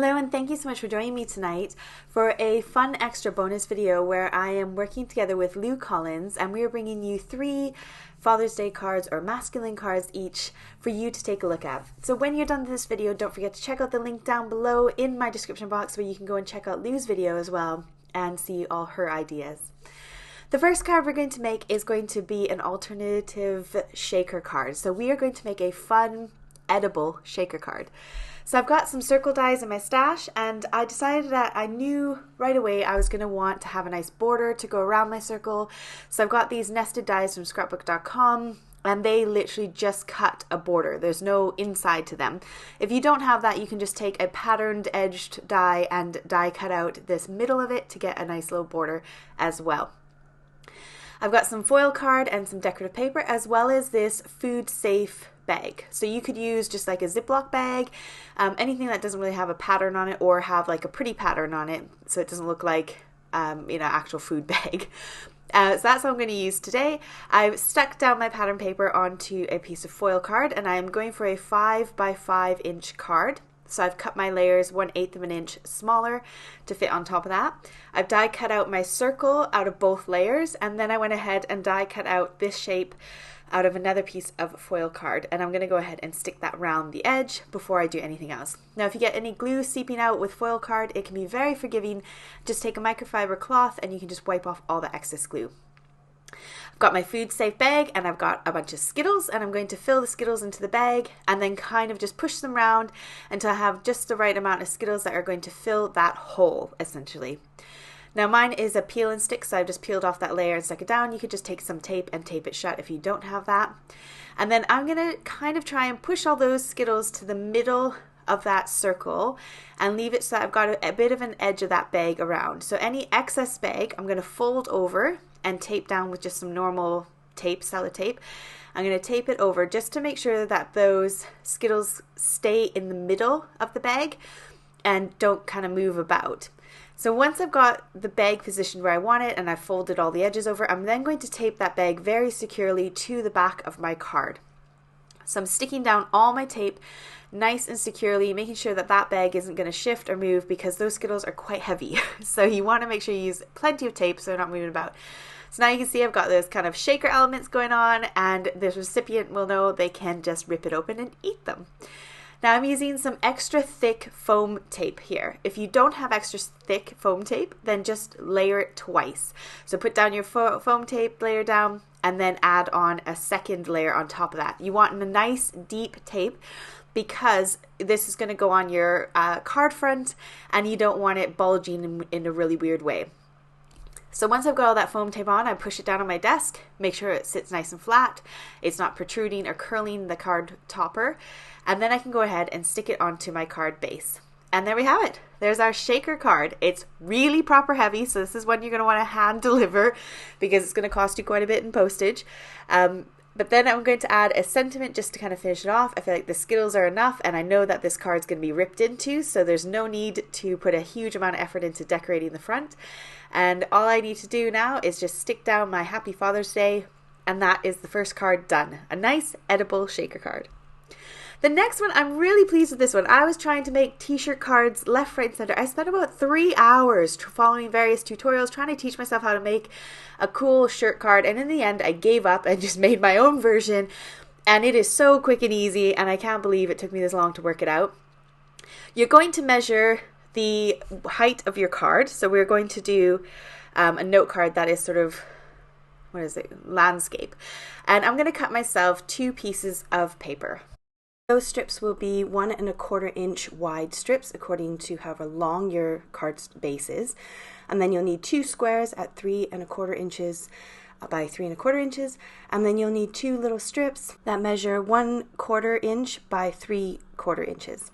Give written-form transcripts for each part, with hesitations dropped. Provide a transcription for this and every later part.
Hello and thank you so much for joining me tonight for a fun extra bonus video where I am working together with Lou Collins and we are bringing you 3 Father's Day cards or masculine cards each for you to take a look at. So when you're done with this video, don't forget to check out the link down below in my description box where you can go and check out Lou's video as well and see all her ideas. The first card we're going to make is going to be an alternative shaker card. So we are going to make a fun, edible shaker card. So I've got some circle dies in my stash and I decided that I knew right away I was going to want to have a nice border to go around my circle. So I've got these nested dies from scrapbook.com and they literally just cut a border. There's no inside to them. If you don't have that, you can just take a patterned edged die and die cut out this middle of it to get a nice little border as well. I've got some foil card and some decorative paper as well as this food safe bag. So you could use just like a Ziploc bag, anything that doesn't really have a pattern on it or have like a pretty pattern on it so it doesn't look like actual food bag. So that's what I'm going to use today. I've stuck down my pattern paper onto a piece of foil card and I'm going for a 5 by 5 inch card. So I've cut my layers 1/8 of an inch smaller to fit on top of that. I've die cut out my circle out of both layers and then I went ahead and die cut out this shape out of another piece of foil card and I'm going to go ahead and stick that around the edge before I do anything else. Now if you get any glue seeping out with foil card, it can be very forgiving. Just take a microfiber cloth and you can just wipe off all the excess glue. I've got my food safe bag and I've got a bunch of Skittles and I'm going to fill the Skittles into the bag and then kind of just push them around until I have just the right amount of Skittles that are going to fill that hole essentially. Now mine is a peel and stick, so I've just peeled off that layer and stuck it down. You could just take some tape and tape it shut if you don't have that. And then I'm going to kind of try and push all those Skittles to the middle of that circle and leave it so that I've got a bit of an edge of that bag around. So any excess bag I'm going to fold over and tape down with just some normal tape, sellotape. I'm going to tape it over just to make sure that those Skittles stay in the middle of the bag and don't kind of move about. So once I've got the bag positioned where I want it and I've folded all the edges over, I'm then going to tape that bag very securely to the back of my card. So I'm sticking down all my tape nice and securely, making sure that that bag isn't going to shift or move because those Skittles are quite heavy. So you want to make sure you use plenty of tape so they're not moving about. So now you can see I've got those kind of shaker elements going on and the recipient will know they can just rip it open and eat them. Now I'm using some extra thick foam tape here. If you don't have extra thick foam tape, then just layer it twice. So put down your foam tape, layer down, and then add on a second layer on top of that. You want a nice deep tape because this is going to go on your card front and you don't want it bulging in a really weird way. So once I've got all that foam tape on, I push it down on my desk, make sure it sits nice and flat, it's not protruding or curling the card topper, and then I can go ahead and stick it onto my card base. And there we have it. There's our shaker card. It's really proper heavy, so this is one you're going to want to hand deliver because it's going to cost you quite a bit in postage. But then I'm going to add a sentiment just to kind of finish it off. I feel like the Skittles are enough and I know that this card's going to be ripped into, so there's no need to put a huge amount of effort into decorating the front. And all I need to do now is just stick down my Happy Father's Day and that is the first card done. A nice edible shaker card. The next one, I'm really pleased with this one. I was trying to make t-shirt cards left, right, and center. I spent about 3 hours following various tutorials trying to teach myself how to make a cool shirt card. And in the end, I gave up and just made my own version. And it is so quick and easy. And I can't believe it took me this long to work it out. You're going to measure the height of your card. So we're going to do a note card that is sort of, what is it, landscape. And I'm going to cut myself 2 pieces of paper. Those strips will be 1 1/4 inch wide strips according to however long your card's base is. And then you'll need 2 squares at 3 1/4 inches by 3 1/4 inches. And then you'll need 2 little strips that measure 1/4 inch by 3/4 inches.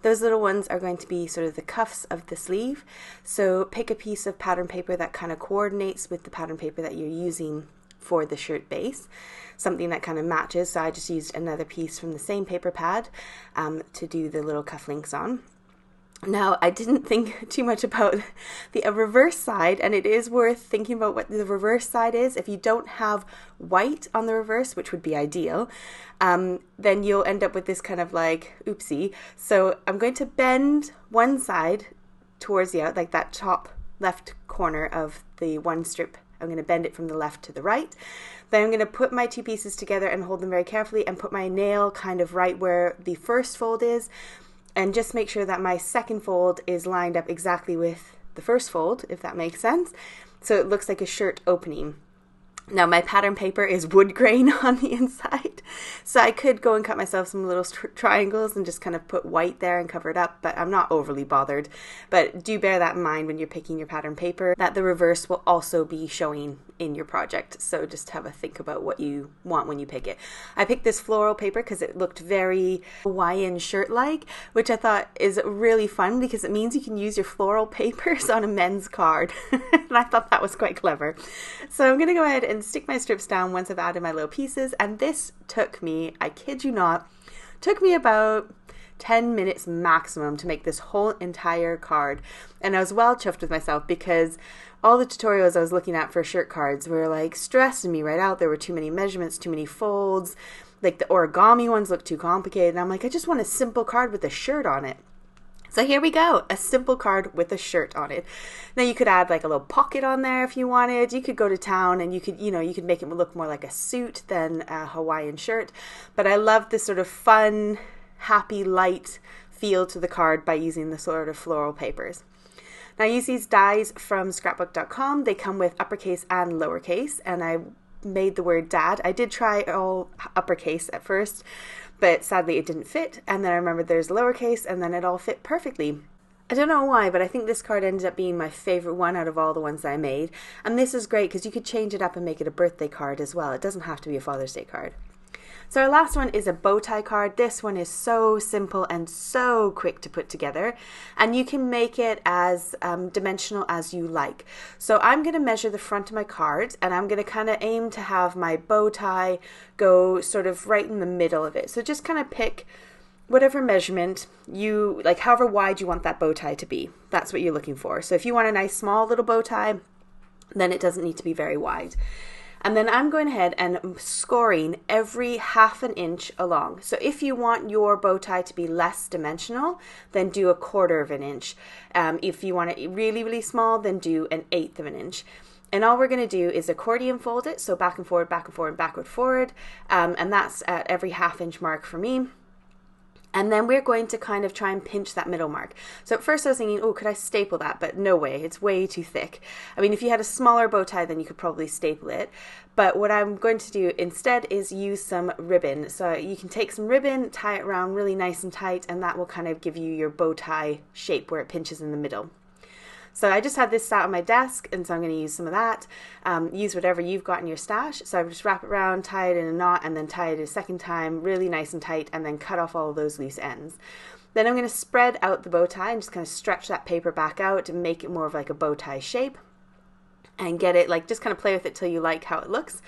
Those little ones are going to be sort of the cuffs of the sleeve. So pick a piece of pattern paper that kind of coordinates with the pattern paper that you're using for the shirt base, something that kind of matches. So I just used another piece from the same paper pad to do the little cufflinks on. Now, I didn't think too much about the reverse side, and it is worth thinking about what the reverse side is. If you don't have white on the reverse, which would be ideal, then you'll end up with this kind of like oopsie. So I'm going to bend one side towards the out, like that top left corner of the one strip. I'm going to bend it from the left to the right. Then I'm going to put my two pieces together and hold them very carefully and put my nail kind of right where the first fold is. And just make sure that my second fold is lined up exactly with the first fold, if that makes sense. So it looks like a shirt opening. Now my pattern paper is wood grain on the inside, so I could go and cut myself some little triangles and just kind of put white there and cover it up, but I'm not overly bothered. But do bear that in mind when you're picking your pattern paper, that the reverse will also be showing in your project. So just have a think about what you want when you pick it. I picked this floral paper because it looked very Hawaiian shirt-like, which I thought is really fun because it means you can use your floral papers on a men's card. And I thought that was quite clever. So I'm going to go ahead and stick my strips down once I've added my little pieces, and this took me, I kid you not, took me about 10 minutes maximum to make this whole entire card. And I was well chuffed with myself because all the tutorials I was looking at for shirt cards were like stressing me right out. There were too many measurements, too many folds, like the origami ones looked too complicated, and I'm like, I just want a simple card with a shirt on it. So here we go, a simple card with a shirt on it. Now you could add like a little pocket on there if you wanted. You could go to town and you could make it look more like a suit than a Hawaiian shirt. But I love this sort of fun, happy, light feel to the card by using the sort of floral papers. Now I use these dies from scrapbook.com. They come with uppercase and lowercase, and I made the word dad. I did try all uppercase at first, but sadly it didn't fit, and then I remembered there's lowercase, and then it all fit perfectly. I don't know why, but I think this card ended up being my favorite one out of all the ones that I made, and this is great because you could change it up and make it a birthday card as well. It doesn't have to be a Father's Day card. So our last one is a bow tie card. This one is so simple and so quick to put together, and you can make it as dimensional as you like. So I'm going to measure the front of my card, and I'm going to kind of aim to have my bow tie go sort of right in the middle of it. So just kind of pick whatever measurement you like, however wide you want that bow tie to be. That's what you're looking for. So if you want a nice small little bow tie, then it doesn't need to be very wide. And then I'm going ahead and scoring every half an inch along. So if you want your bow tie to be less dimensional, then do 1/4 of an inch. If you want it really, really small, then do 1/8 of an inch. And all we're going to do is accordion fold it, so back and forward, and backward, forward. And that's at every half inch mark for me. And then we're going to kind of try and pinch that middle mark. So at first I was thinking, oh, could I staple that? But no way, it's way too thick. I mean, if you had a smaller bow tie, then you could probably staple it. But what I'm going to do instead is use some ribbon. So you can take some ribbon, tie it around really nice and tight, and that will kind of give you your bow tie shape where it pinches in the middle. So I just had this sat on my desk, and so I'm going to use some of that. Use whatever you've got in your stash. So I just wrap it around, tie it in a knot, and then tie it a second time, really nice and tight, and then cut off all of those loose ends. Then I'm going to spread out the bow tie and just kind of stretch that paper back out to make it more of like a bow tie shape. And get it, like, just kind of play with it till you like how it looks.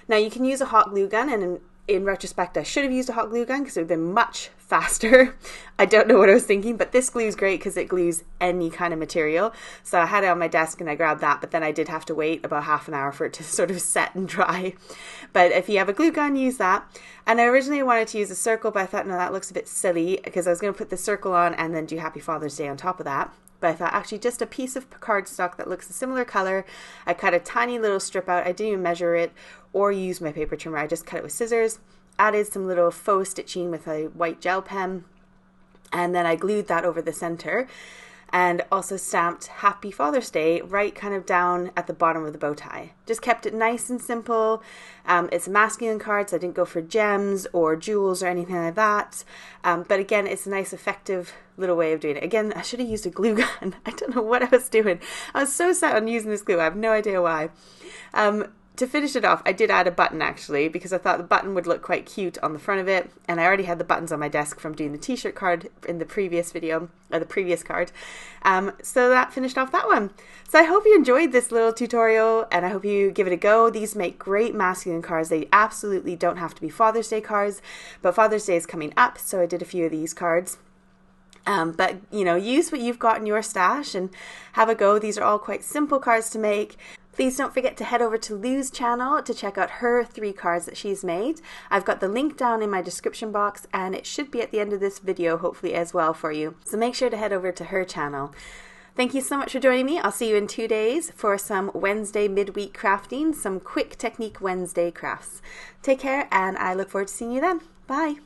Now you can use a hot glue gun, and in retrospect I should have used a hot glue gun because it would have been much faster. I don't know what I was thinking, but this glue is great because it glues any kind of material. So I had it on my desk and I grabbed that, but then I did have to wait about half an hour for it to sort of set and dry. But if you have a glue gun, use that. And I originally wanted to use a circle, but I thought, no, that looks a bit silly because I was going to put the circle on and then do Happy Father's Day on top of that. But I thought actually just a piece of cardstock that looks a similar color. I cut a tiny little strip out. I didn't even measure it or use my paper trimmer. I just cut it with scissors, added some little faux stitching with a white gel pen, and then I glued that over the center and also stamped Happy Father's Day right kind of down at the bottom of the bow tie. Just kept it nice and simple. It's a masculine card, so I didn't go for gems or jewels or anything like that. But again, it's a nice effective little way of doing it. Again, I should have used a glue gun. I don't know what I was doing. I was so set on using this glue. I have no idea why. To finish it off, I did add a button actually because I thought the button would look quite cute on the front of it, and I already had the buttons on my desk from doing the t-shirt card in the previous video, or the previous card. So that finished off that one. So I hope you enjoyed this little tutorial, and I hope you give it a go. These make great masculine cards. They absolutely don't have to be Father's Day cards, but Father's Day is coming up, so I did a few of these cards. But, you know, use what you've got in your stash and have a go. These are all quite simple cards to make. Please don't forget to head over to Lou's channel to check out her 3 cards that she's made. I've got the link down in my description box, and it should be at the end of this video, hopefully, as well for you. So make sure to head over to her channel. Thank you so much for joining me. I'll see you in 2 days for some Wednesday midweek crafting, some quick Technique Wednesday crafts. Take care, and I look forward to seeing you then. Bye.